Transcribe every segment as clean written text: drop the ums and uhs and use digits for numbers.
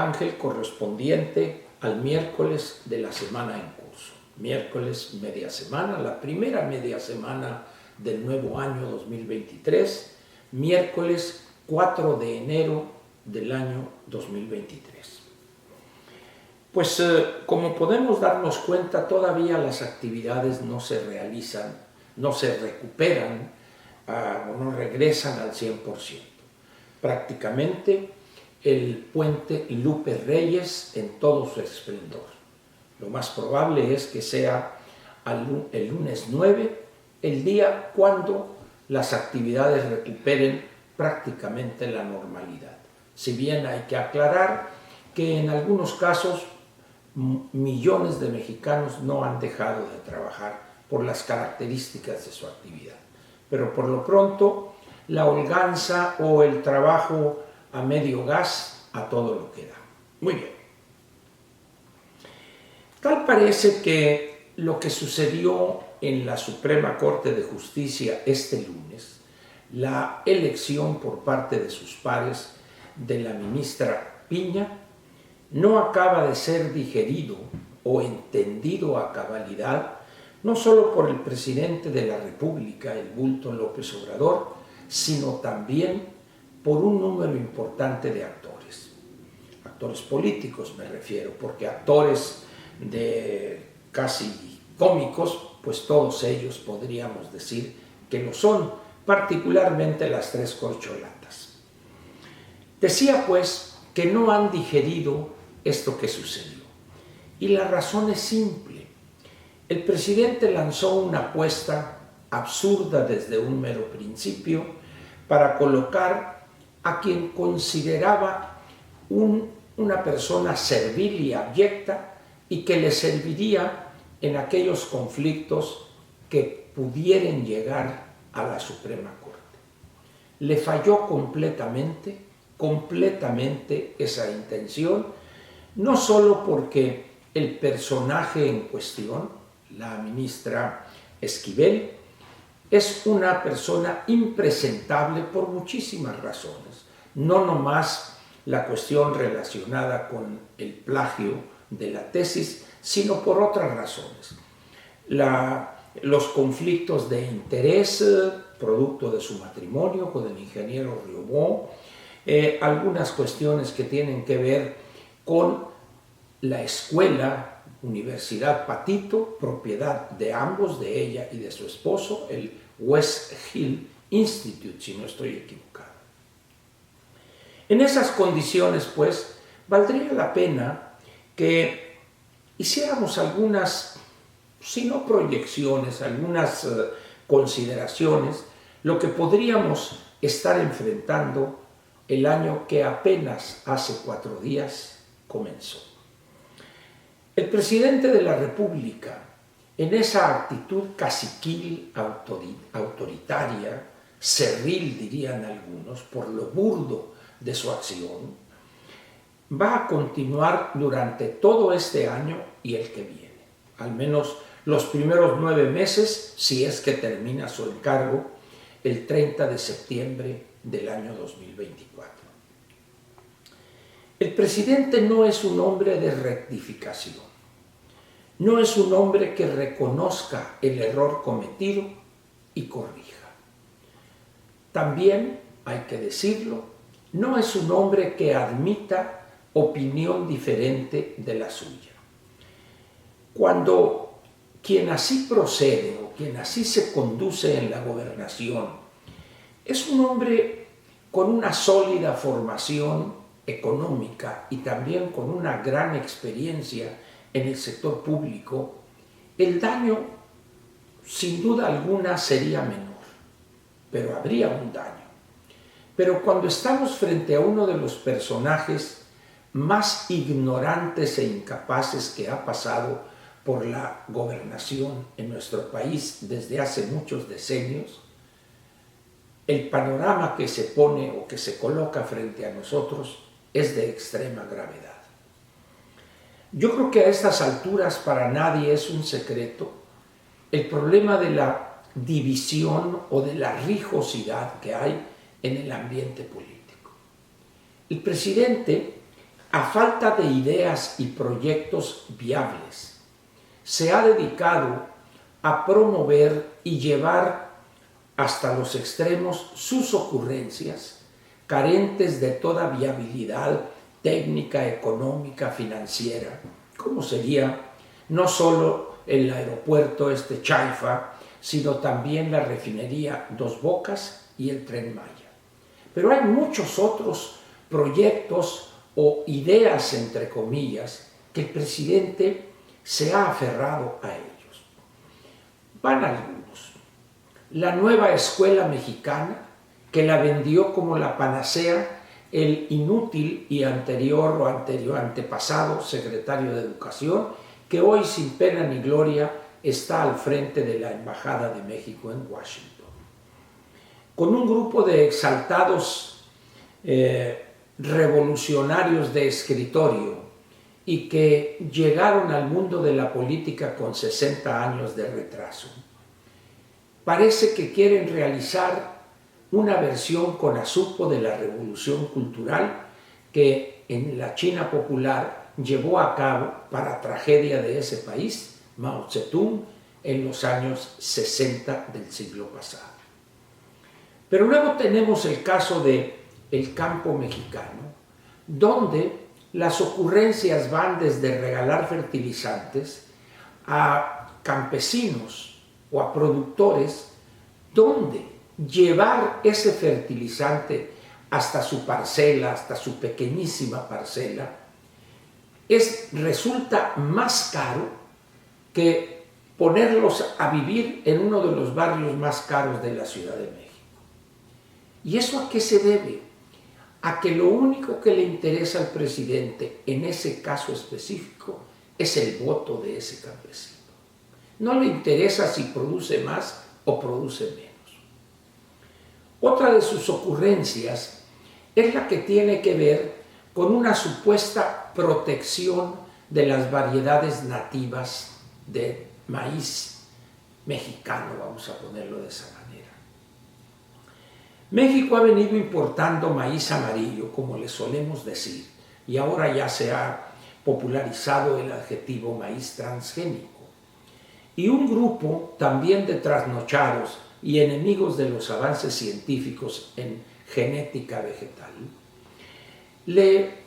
Ángel correspondiente al miércoles de la semana en curso. Miércoles media semana, la primera media semana del nuevo año 2023, miércoles 4 de enero del año 2023. Pues como podemos darnos cuenta, todavía las actividades no se realizan, no se recuperan o no regresan al 100%. Prácticamente el puente Lupe Reyes en todo su esplendor. Lo más probable es que sea el lunes 9, el día cuando las actividades recuperen prácticamente la normalidad. Si bien hay que aclarar que en algunos casos millones de mexicanos no han dejado de trabajar por las características de su actividad. Pero por lo pronto, la holganza o el trabajo a medio gas a todo lo que da. Muy bien. Tal parece que lo que sucedió en la Suprema Corte de Justicia este lunes, la elección por parte de sus pares de la ministra Piña, no acaba de ser digerido o entendido a cabalidad, no solo por el presidente de la República, el bulto López Obrador, sino también por un número importante de actores. Actores políticos me refiero, porque actores de casi cómicos, pues todos ellos podríamos decir que lo son, particularmente las tres corcholatas. Decía pues que no han digerido esto que sucedió. Y la razón es simple. El presidente lanzó una apuesta absurda desde un mero principio para colocar a quien consideraba una persona servil y abyecta y que le serviría en aquellos conflictos que pudieran llegar a la Suprema Corte. Le falló completamente esa intención, no solo porque el personaje en cuestión, la ministra Esquivel, es una persona impresentable por muchísimas razones, no nomás la cuestión relacionada con el plagio de la tesis, sino por otras razones. Los conflictos de interés, producto de su matrimonio con el ingeniero Riobó, algunas cuestiones que tienen que ver con la escuela Universidad Patito, propiedad de ambos, de ella y de su esposo, el West Hill Institute, si no estoy equivocado. En esas condiciones, pues, valdría la pena que hiciéramos algunas, si no proyecciones, algunas consideraciones, lo que podríamos estar enfrentando el año que apenas hace 4 días comenzó. El presidente de la República, en esa actitud caciquil, autoritaria, cerril dirían algunos, por lo burdo de su acción, va a continuar durante todo este año y el que viene. Al menos los primeros 9 meses, si es que termina su encargo el 30 de septiembre del año 2024. El presidente no es un hombre de rectificación, no es un hombre que reconozca el error cometido y corrija. También, hay que decirlo, no es un hombre que admita opinión diferente de la suya. Cuando quien así procede o quien así se conduce en la gobernación es un hombre con una sólida formación económica y también con una gran experiencia en el sector público, el daño sin duda alguna sería menor, pero habría un daño. Pero cuando estamos frente a uno de los personajes más ignorantes e incapaces que ha pasado por la gobernación en nuestro país desde hace muchos decenios, el panorama que se pone o que se coloca frente a nosotros es de extrema gravedad. Yo creo que a estas alturas para nadie es un secreto el problema de la división o de la rijosidad que hay en el ambiente político. El presidente a falta de ideas y proyectos viables, se ha dedicado a promover y llevar hasta los extremos sus ocurrencias, carentes de toda viabilidad técnica, económica, financiera, como sería no solo el aeropuerto Chaifa, sino también la refinería Dos Bocas y el Tren Maya. Pero hay muchos otros proyectos o ideas, entre comillas, que el presidente se ha aferrado a ellos. Van algunos. La nueva escuela mexicana, que la vendió como la panacea el inútil y antepasado secretario de Educación, que hoy sin pena ni gloria está al frente de la Embajada de México en Washington. Con un grupo de exaltados revolucionarios de escritorio y que llegaron al mundo de la política con 60 años de retraso. Parece que quieren realizar una versión con azupo de la revolución cultural que en la China popular llevó a cabo, para tragedia de ese país, Mao Zedong, en los años 60 del siglo pasado. Pero luego tenemos el caso del campo mexicano, donde las ocurrencias van desde regalar fertilizantes a campesinos o a productores, donde llevar ese fertilizante hasta su parcela, hasta su pequeñísima parcela, resulta más caro que ponerlos a vivir en uno de los barrios más caros de la Ciudad de México. ¿Y eso a qué se debe? A que lo único que le interesa al presidente en ese caso específico es el voto de ese campesino. No le interesa si produce más o produce menos. Otra de sus ocurrencias es la que tiene que ver con una supuesta protección de las variedades nativas de maíz mexicano, vamos a ponerlo de esa manera. México ha venido importando maíz amarillo, como le solemos decir, y ahora ya se ha popularizado el adjetivo maíz transgénico. Y un grupo también de trasnochados y enemigos de los avances científicos en genética vegetal le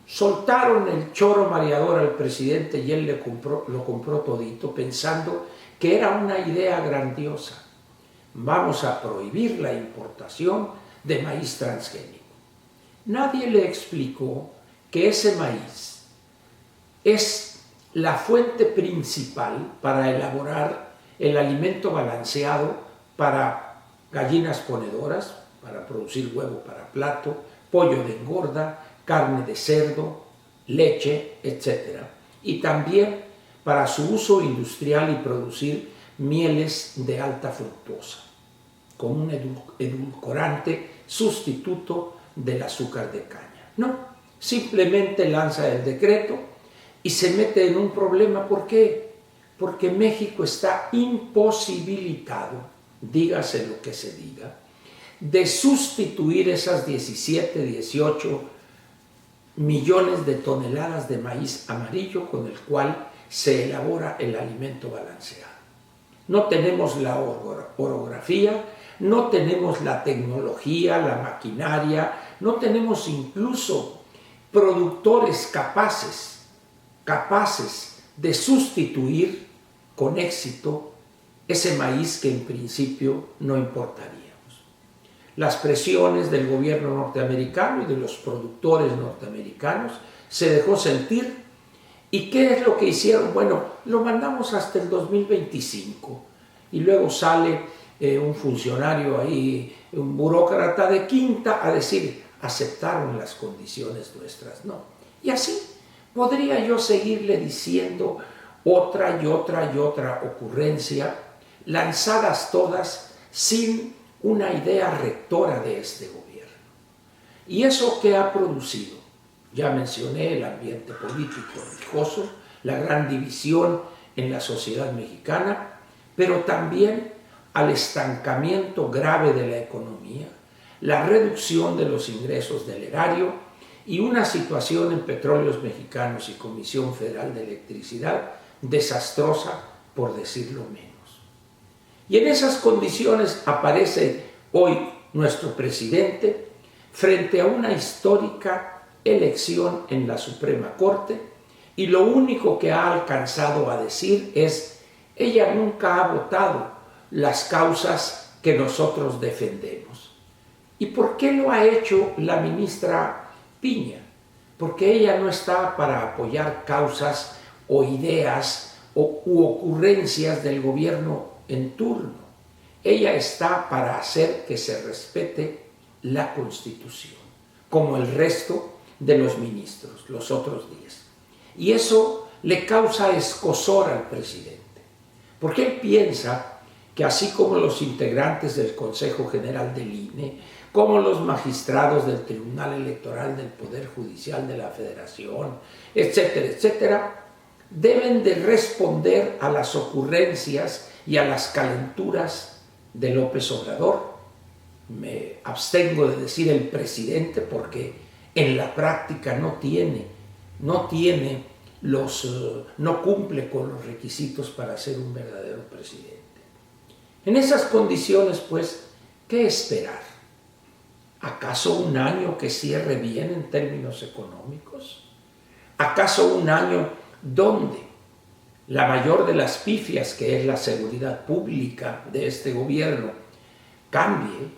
soltaron el choro mareador al presidente y él lo compró todito, pensando que era una idea grandiosa. Vamos a prohibir la importación de maíz transgénico. Nadie le explicó que ese maíz es la fuente principal para elaborar el alimento balanceado para gallinas ponedoras, para producir huevo para plato, pollo de engorda, carne de cerdo, leche, etc. Y también para su uso industrial y producir mieles de alta fructosa, con un edulcorante sustituto del azúcar de caña. No, simplemente lanza el decreto y se mete en un problema. ¿Por qué? Porque México está imposibilitado, dígase lo que se diga, de sustituir esas 17, 18 millones de toneladas de maíz amarillo con el cual se elabora el alimento balanceado. No tenemos la orografía, no tenemos la tecnología, la maquinaria, no tenemos incluso productores capaces de sustituir con éxito ese maíz que en principio no importaríamos. Las presiones del gobierno norteamericano y de los productores norteamericanos se dejó sentir. ¿Y qué es lo que hicieron? Bueno, lo mandamos hasta el 2025 y luego sale un funcionario ahí, un burócrata de quinta, a decir, aceptaron las condiciones nuestras. No. Y así podría yo seguirle diciendo otra y otra y otra ocurrencia, lanzadas todas sin una idea rectora de este gobierno. ¿Y eso qué ha producido? Ya mencioné el ambiente político religioso, la gran división en la sociedad mexicana, pero también al estancamiento grave de la economía, la reducción de los ingresos del erario y una situación en Petróleos Mexicanos y Comisión Federal de Electricidad desastrosa, por decirlo menos. Y en esas condiciones aparece hoy nuestro presidente frente a una histórica elección en la Suprema Corte, y lo único que ha alcanzado a decir es: ella nunca ha votado las causas que nosotros defendemos. ¿Y por qué lo ha hecho la ministra Piña? Porque ella no está para apoyar causas o ideas u ocurrencias del gobierno en turno. Ella está para hacer que se respete la Constitución, como el resto de los ministros los otros días. Y eso le causa escozor al presidente, porque él piensa que así como los integrantes del Consejo General del INE, como los magistrados del Tribunal Electoral del Poder Judicial de la Federación, etcétera, etcétera, deben de responder a las ocurrencias y a las calenturas de López Obrador. Me abstengo de decir el presidente porque en la práctica no cumple con los requisitos para ser un verdadero presidente. En esas condiciones, pues, ¿qué esperar? ¿Acaso un año que cierre bien en términos económicos? ¿Acaso un año donde la mayor de las pifias, que es la seguridad pública de este gobierno, cambie,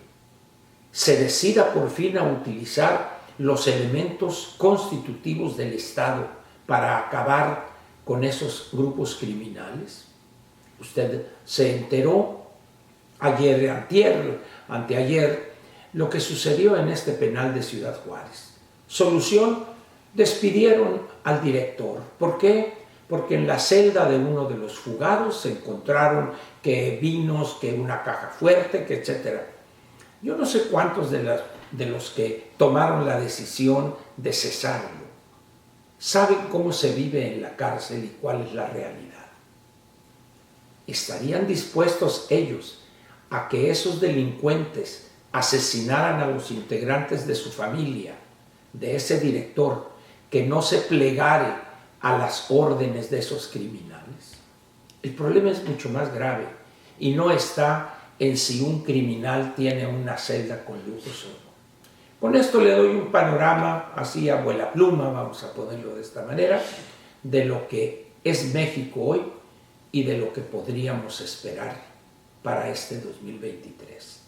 se decida por fin a utilizar los elementos constitutivos del Estado para acabar con esos grupos criminales? Usted se enteró anteayer, lo que sucedió en este penal de Ciudad Juárez. Solución: despidieron al director. ¿Por qué? Porque en la celda de uno de los fugados se encontraron que vinos, que una caja fuerte, que etcétera. Yo no sé cuántos de los que tomaron la decisión de cesarlo saben cómo se vive en la cárcel y cuál es la realidad. ¿Estarían dispuestos ellos a que esos delincuentes asesinaran a los integrantes de su familia, de ese director, que no se plegare a las órdenes de esos criminales? El problema es mucho más grave y no está en si un criminal tiene una celda con lujos o no. Con esto le doy un panorama así a vuela pluma, vamos a ponerlo de esta manera, de lo que es México hoy y de lo que podríamos esperar para este 2023.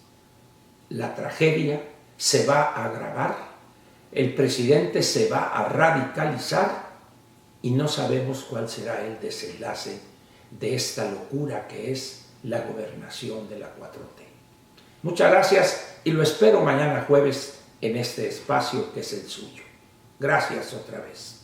La tragedia se va a agravar, el presidente se va a radicalizar y no sabemos cuál será el desenlace de esta locura que es la gobernación de la 4T. Muchas gracias y lo espero mañana jueves en este espacio que es el suyo. Gracias otra vez.